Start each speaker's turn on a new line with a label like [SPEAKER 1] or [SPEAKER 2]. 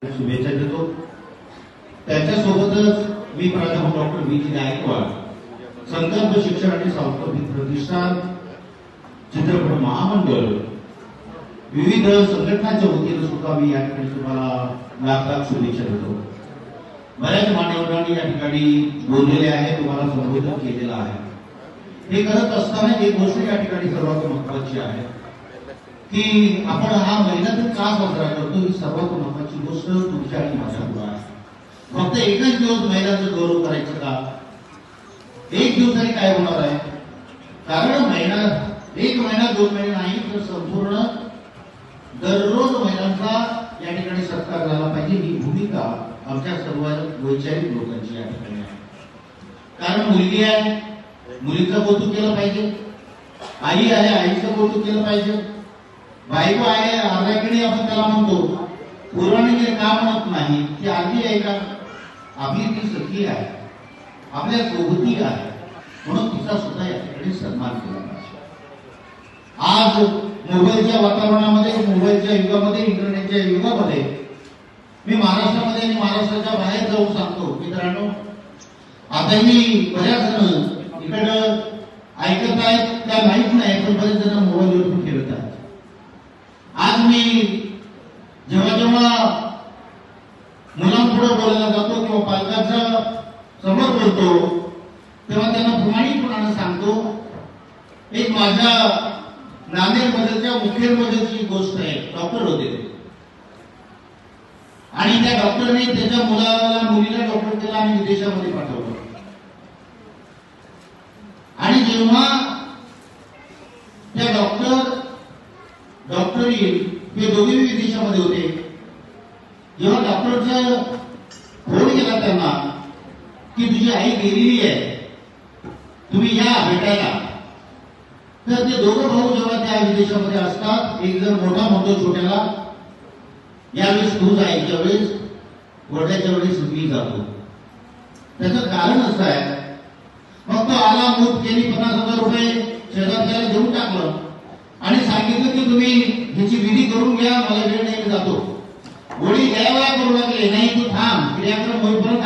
[SPEAKER 1] शुभेच्छा देतो। त्याच्यासोबतच मी प्राध्यापक डॉक्टर व्ही जी गायकवाड, संकल्प शिक्षण आणि सांस्कृतिक प्रतिष्ठान, चित्रपट महामंडळ, विविध संघटनांच्या वतीने सुद्धा मी या ठिकाणी तुम्हाला लाख लाख शुभेच्छा देतो। बऱ्याच मान्यवरांनी या ठिकाणी बोललेले आहे, तुम्हाला संबोधित केलेलं आहे। हे करत असताना एक गोष्ट या ठिकाणी सर्वात महत्वाची आहे की आपण हा महिन्यातून का साजरा करतो, ही सर्वात महत्वाची गोष्ट तुमच्या आणि माझ्यापुढे आहे। फक्त एकच दिवस महिलांचा गौरव करायचं का? एक दिवसाने काय होणार आहे? कारण महिना, एक महिना 2 महिने नाही तर संपूर्ण दररोज महिलांचा या ठिकाणी सत्कार झाला पाहिजे, ही भूमिका आमच्या सर्व वैचारिक लोकांची या ठिकाणी आहे। कारण मुलगी आहे, मुलीचं कौतुक केलं पाहिजे, आई आहे, आईचं कौतुक केलं पाहिजे, बायको आहे, अर्धाकिणी आपण त्याला म्हणतो, पुराणी का म्हणत नाही, ती आजी आहे का? आपली ती सखी आहे, आपल्या सोबती आहे, म्हणून तिचा सुद्धा या ठिकाणी सन्मान केला पाहिजे। आज मोबाईलच्या वातावरणामध्ये, मोबाईलच्या युगामध्ये, इंटरनेटच्या युगामध्ये मी महाराष्ट्रामध्ये आणि महाराष्ट्राच्या बाहेर जाऊन सांगतो, मित्रांनो, आता मी बऱ्याच जण इकडं ऐकत आहेत त्या माहित नाही, पण बरेच जण मोबाईलवर खेळत आहेत। आज मी जेव्हा जेव्हा मुलांपुढे बोलायला जातो किंवा पालकांच्या समोर बोलतो, तेव्हा त्यांना प्रामाणिकपणाने सांगतो, एक माझ्या नांदेडमधल्या मुखेडमधली गोष्ट आहे। डॉक्टर होते आणि त्या डॉक्टरने त्याच्या मुलीला डॉक्टर केला आणि विदेशामध्ये पाठवलं। आणि जेव्हा त्या डॉक्टरी हे दोघेही विदेशामध्ये होते, जेव्हा डॉक्टरचा फोन केला त्यांना की तुझी आई गेलेली आहे, तुम्ही या भेटायला, तर ते दोघं भाऊ जेव्हा त्या विदेशामध्ये असतात, एक जण मोठा म्हणतो छोट्याला, यावेळेस तू जायच्या वेळेस वडिलांच्या वेळेस मी जातो। त्याचं कारण असं आहे, मग तो आला, मूठ केली, 50,000 रुपये शेजारच्याला देऊन टाकलं आणि सांगितलं की तुम्ही ह्याची विधी करून घ्या, मला वेळ नाही, जातो। गोळी घ्यायला करू लागले, नाही तू थांब, क्रियाक्रम होईपर्यंत